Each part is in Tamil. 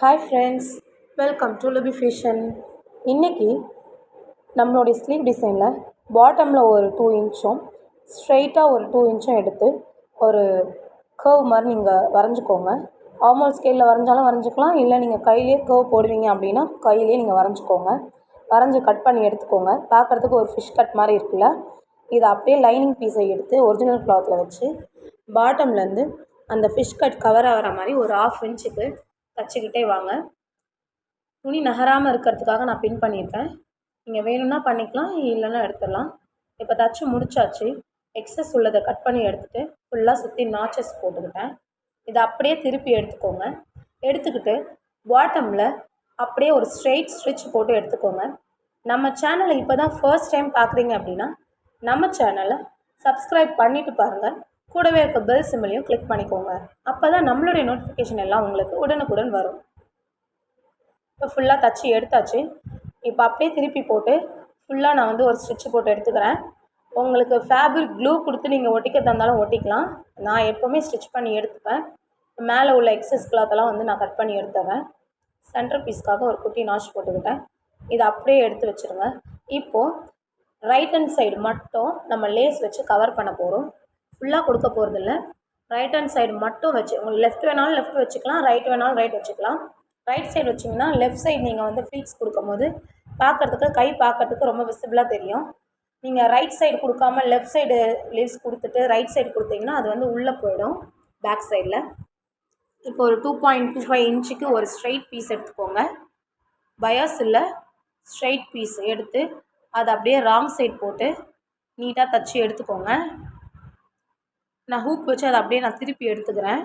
Hi friends, welcome to Libi fashion. இன்றைக்கி நம்மளுடைய ஸ்லீவ் டிசைனில் பாட்டமில் ஒரு 2 இன்ச்சும் ஸ்ட்ரைட்டாக ஒரு 2 இன்ச்சும் எடுத்து ஒரு கர்வ் மாதிரி நீங்கள் வரைஞ்சிக்கோங்க. ஆர்மல் ஸ்கேலில் வரைஞ்சாலும் வரைஞ்சிக்கலாம், இல்லை நீங்கள் கையிலே கர்வ் போடுவீங்க அப்படின்னா கையிலே நீங்கள் வரைஞ்சிக்கோங்க. வரைஞ்சி கட் பண்ணி எடுத்துக்கோங்க. பார்க்குறதுக்கு ஒரு ஃபிஷ் கட் மாதிரி இருக்குல்ல, இதை அப்படியே லைனிங் பீஸை எடுத்து ஒரிஜினல் கிளாத்தில் வச்சு பாட்டம்லேருந்து அந்த ஃபிஷ் கட் கவர் ஆகிற மாதிரி ஒரு 1/2 இன்ச்சுக்கு தச்சுக்கிட்டே வாங்க. துணி நகராமல் இருக்கிறதுக்காக நான் பின் பண்ணியிருக்கேன். நீங்கள் வேணும்னா பண்ணிக்கலாம், இல்லைன்னா எடுத்துடலாம். இப்போ தச்சு முடிச்சாச்சு. எக்ஸஸ் உள்ளதை கட் பண்ணி எடுத்துகிட்டு ஃபுல்லாக சுற்றி நாச்சஸ் போட்டுக்கிட்டேன். இதை அப்படியே திருப்பி எடுத்துக்கோங்க. எடுத்துக்கிட்டு பாட்டமில் அப்படியே ஒரு ஸ்ட்ரெயிட் ஸ்டிச் போட்டு எடுத்துக்கோங்க. நம்ம சேனலை இப்போ தான் ஃபர்ஸ்ட் டைம் பார்க்குறீங்க அப்படின்னா நம்ம சேனலை சப்ஸ்கிரைப் பண்ணிவிட்டு பாருங்கள். கூடவே இருக்க பெல் சிம்பிளையும் கிளிக் பண்ணிக்கோங்க. அப்போ தான் நம்மளுடைய நோட்டிஃபிகேஷன் எல்லாம் உங்களுக்கு உடனுக்குடன் வரும். இப்போ ஃபுல்லாக தச்சு எடுத்தாச்சு. இப்போ அப்படியே திருப்பி போட்டு ஃபுல்லாக நான் ஒரு ஸ்டிச் போட்டு எடுத்துக்கிறேன். உங்களுக்கு ஃபேப்ரிக் க்ளூ கொடுத்து நீங்கள் ஒட்டிக்கிறதா இருந்தாலும் ஒட்டிக்கலாம். நான் எப்போவுமே ஸ்டிச் பண்ணி எடுத்துப்பேன். மேலே உள்ள எக்ஸஸ் கிளாத்தெல்லாம் நான் கட் பண்ணி எடுத்துறேன். சென்டர் பீஸ்க்காக ஒரு குட்டி நாச் போட்டுக்கிட்டேன். இதை அப்படியே எடுத்து வச்சுருங்க. இப்போது ரைட் ஹேண்ட் சைடு மட்டும் நம்ம லேஸ் வச்சு கவர் பண்ண போகிறோம். ஃபுல்லாக கொடுக்க போகிறதில்ல. ரைட் ஹேண்ட் சைடு மட்டும் வச்சு, உங்களுக்கு லெஃப்ட் வேணாலும் லெஃப்ட் வச்சுக்கலாம், ரைட் வேணாலும் ரைட் வச்சுக்கலாம். ரைட் சைடு வச்சிங்கன்னா லெஃப்ட் சைடு நீங்கள் ஃப்ளீட்ஸ் கொடுக்கும்போது பார்க்குறதுக்கு கை பார்க்குறதுக்கு ரொம்ப விசிபிளாக தெரியும். நீங்கள் ரைட் சைடு கொடுக்காமல் லெஃப்ட் சைடு லீவ்ஸ் கொடுத்துட்டு ரைட் சைடு கொடுத்தீங்கன்னா அது உள்ளே போயிடும் பேக் சைடில். இப்போ ஒரு 2.25 இன்ச்சுக்கு ஒரு ஸ்ட்ரைட் பீஸ் எடுத்துக்கோங்க. பயாஸ் இல்லை, ஸ்ட்ரைட் பீஸ் எடுத்து அதை அப்படியே ராங் சைடு போட்டு நீட்டாக தச்சு எடுத்துக்கோங்க. நான் ஹூக் வச்சு அதை அப்படியே நான் திருப்பி எடுத்துக்கிறேன்.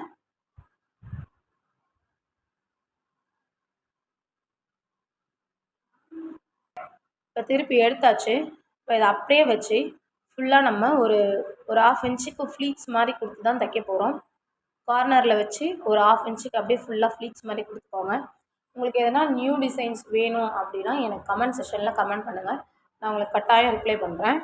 இப்போ திருப்பி எடுத்தாச்சு. இப்போ இதை அப்படியே வச்சு ஃபுல்லாக நம்ம ஒரு 1/2 இன்ச்சுக்கு ஃப்ளீட்ஸ் மாதிரி கொடுத்து தான் தைக்க போகிறோம். கார்னரில் வச்சு ஒரு 1/2 இன்ச்சுக்கு அப்படியே ஃபுல்லாக ஃப்ளீட்ஸ் மாதிரி கொடுத்துக்கோங்க. உங்களுக்கு எதனா நியூ டிசைன்ஸ் வேணும் அப்படின்னா எனக்கு கமெண்ட் செக்ஷனில் கமெண்ட் பண்ணுங்கள். நான் உங்களுக்கு கட்டாயம் ரிப்ளை பண்ணுறேன்.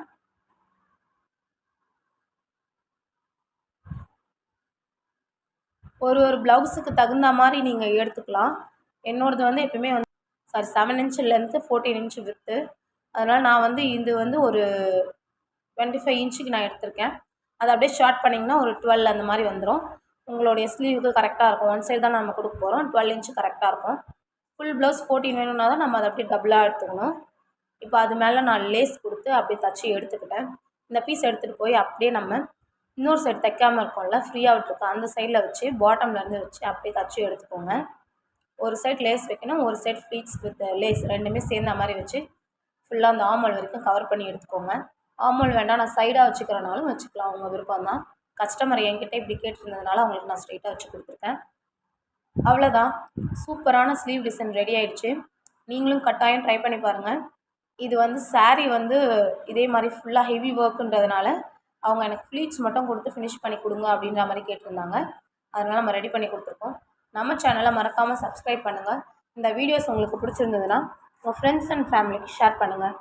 ஒரு ப்ளவுஸுக்கு தகுந்த மாதிரி நீங்கள் எடுத்துக்கலாம். என்னோடது எப்பவுமே 7 இன்ச்சு லென்த்து, 14 இன்ச்சு வித்து. அதனால் நான் இது ஒரு 25 இன்ச்சுக்கு நான் எடுத்திருக்கேன். அதை அப்படியே ஷார்ட் பண்ணிங்கன்னா ஒரு 12 அந்த மாதிரி வந்துடும். உங்களுடைய ஸ்லீவுக்கு கரெக்டாக இருக்கும். ஒன் சைடு தான் நம்ம கொடுக்க போகிறோம். 12 இன்ச்சு கரெக்டாக இருக்கும். ஃபுல் ப்ளவுஸ் 14 வேணும்னா தான் நம்ம அதை அப்படியே டபுளாக எடுத்துக்கணும். இப்போ அது மேலே நான் லேஸ் கொடுத்து அப்படியே தச்சு எடுத்துக்கிட்டேன். இந்த பீஸ் எடுத்துகிட்டு போய் அப்படியே நம்ம இன்னொரு சைடு தைக்காமல் இருக்கோம்ல, ஃப்ரீயாக விட்டுருக்கோம், அந்த சைடில் வச்சு பாட்டம்லேருந்து வச்சு அப்படியே தச்சு எடுத்துக்கோங்க. ஒரு சைட் லேஸ் வைக்கணும், ஒரு சைட் ஃப்ளீட்ஸ் வித் லேஸ் ரெண்டுமே சேர்ந்த மாதிரி வச்சு ஃபுல்லாக அந்த ஆமல் வரைக்கும் கவர் பண்ணி எடுத்துக்கோங்க. ஆமல் வேண்டாம், நான் சைடாக வச்சுக்கிறனாலும் வச்சுக்கலாம், உங்கள் விருப்பம் தான். கஸ்டமர் என்கிட்ட இப்படி கேட்டிருந்ததுனால அவங்களுக்கு நான் ஸ்ட்ரைட்டாக வச்சு கொடுத்துருக்கேன். அவ்வளோதான், சூப்பரான ஸ்லீவ் டிசைன் ரெடி ஆகிடுச்சு. நீங்களும் கட்டாயம் ட்ரை பண்ணி பாருங்கள். இது சாரீ இதே மாதிரி ஃபுல்லாக ஹெவி ஒர்க்குன்றதுனால அவங்க எனக்கு ஃப்ளீட்ஸ் மட்டும் கொடுத்து ஃபினிஷ் பண்ணி கொடுங்க அப்படின்ற மாதிரி கேட்டிருந்தாங்க. அதனால் நம்ம ரெடி பண்ணி கொடுத்துருக்கோம். நம்ம சேனலை மறக்காமல் சப்ஸ்கிரைப் பண்ணுங்கள். இந்த வீடியோஸ் உங்களுக்கு பிடிச்சிருந்ததுன்னா உங்கள் ஃப்ரெண்ட்ஸ் அண்ட் ஃபேமிலிக்கு ஷேர் பண்ணுங்கள்.